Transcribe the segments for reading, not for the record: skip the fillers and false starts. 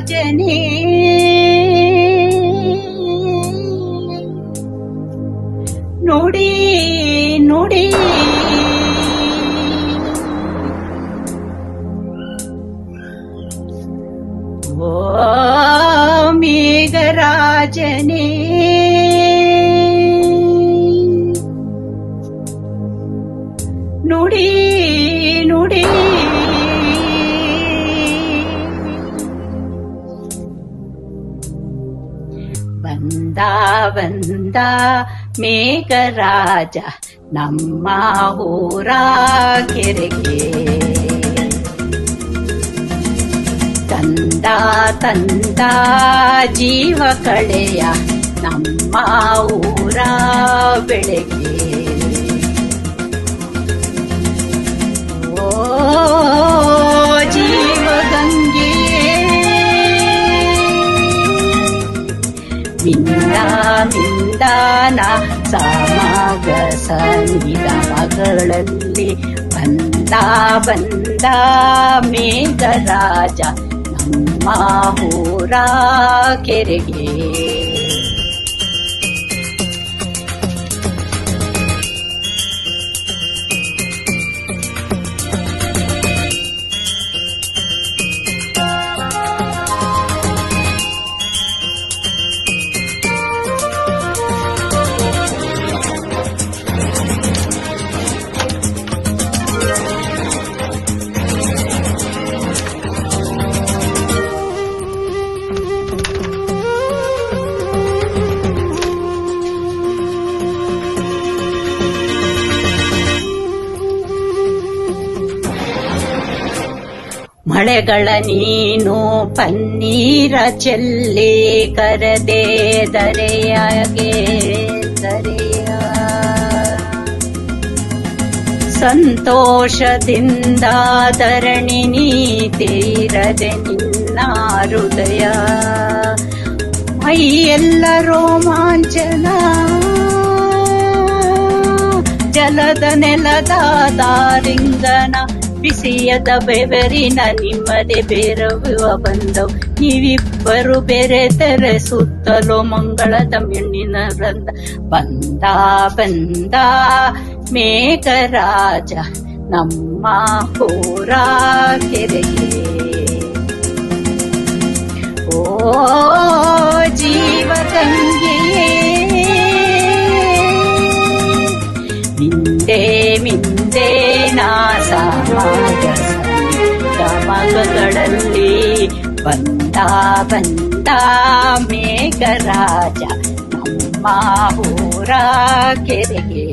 ಮೇಘರಾಜನೇ ನುಡಿ ನುಡಿ ಓ ಮೇಘರಾಜನೇ ನುಡಿ ನುಡಿ ಬಂದ ಬಂದ ಮೇಘರಾಜ ನಮ್ಮ ಊರ ಕೆರೆಗೆ ತಂದ ತಂದ ಜೀವ ಕಳೆಯ ನಮ್ಮ ಊರ ಬೆಳೆಗೆ ಓ ಜೀವಗಂಗೆ ಮಿಂದ ಮಿಂದಾನ ಸಮಾಗ ಸನಿದ ಮಗಳಲ್ಲಿ ಬಂದ ಬಂದ ಮೇಘರಾಜ ನಮ್ಮ ಊರ ಕೆರೆಗೆ ಮಳೆಗಳ ನೀನು ಪನ್ನೀರ ಚೆಲ್ಲಿ ಕರದೆ ದರೆಯಾಗೆ ದರೆಯ ಸಂತೋಷದಿಂದ ಧರಣಿ ನೀ ತೀರದೆ ನಿನ್ನ ಹೃದಯ ಮೈಯೆಲ್ಲ ರೋಮಾಂಚನ ಜಲದ ನೆಲದ ದಾರಿಂಗನ ಬಿಸಿಯದ ಬೆವರಿನ ನಿಮ್ಮದೆ ಬೇರವ ಬಂದವು ನೀವಿಬ್ಬರು ಬೆರೆತರೆ ಸುತ್ತಲೋ ಮಂಗಳದ ಮೆಣ್ಣಿನ ವೃಂದ ಬಂದ ಬಂದ ಮೇಘರಾಜ ನಮ್ಮ ಊರ ಕೆರೆಗೆ ಓ ಜೀವಗಂಗೆಯೇ ಮಿಂದೆ ಮಿಂದೆ ನಾ ಸಮಾಗ ಸಮಾಗಗಳಲ್ಲಿ ಬಂದ ಬಂದ ಮೇಘರಾಜ ನಮ್ಮ ಊರ ಕೆರೆಗೆ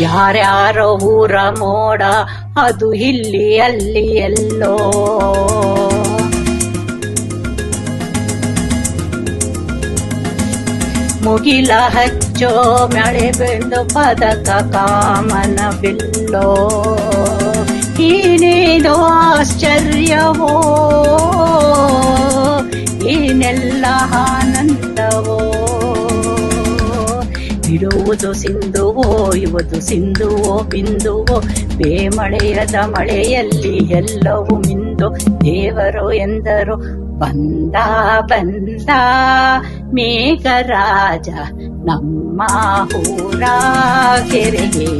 ಯಾರ್ಯಾರೋ ಊರ ಮೋಡ ಅದು ಇಲ್ಲಿ ಅಲ್ಲಿ ಎಲ್ಲೋ ಮುಗಿಲ ಹಚ್ಚೋ ಮಳೆ ಬೆಂದು ಪದಕ ಕಾಮನ ಬಿಲ್ಲೋ ಏನೇನೋ ಆಶ್ಚರ್ಯವೋ ಏನೆಲ್ಲ ಆನಂದವೋ ಇಡುವುದು ಸಿಂಧುವೋ ಇವುದು ಸಿಂಧುವೋ ಬಿಂದುವೋ ಬೇಮಳೆಯದ ಮಳೆಯಲ್ಲಿ ಎಲ್ಲವೂ ಮಿಂದು ದೇವರು ಎಂದರು ಬಂದ ಬಂದ ಮೇಘರಾಜ ನಮ್ಮ ಊರ ಕೆರೆಗೆ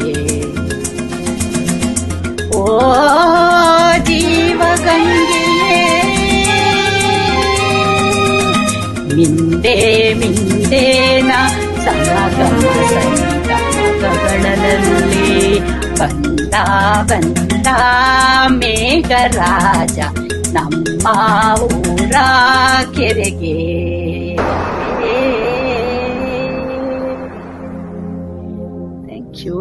ಓ ಜೀವಗಂಗೆಯೇ ಮಿಂದೆ ಮಿಂದೇನ ಸಮಾಗಮ ಸಂಗಗಳಲ್ಲಿ ಬಂದ ಬಂದ ಮೇಘರಾಜ ನಮ್ಮ ಊರ ಕೆರೆಗೆ ಶೋ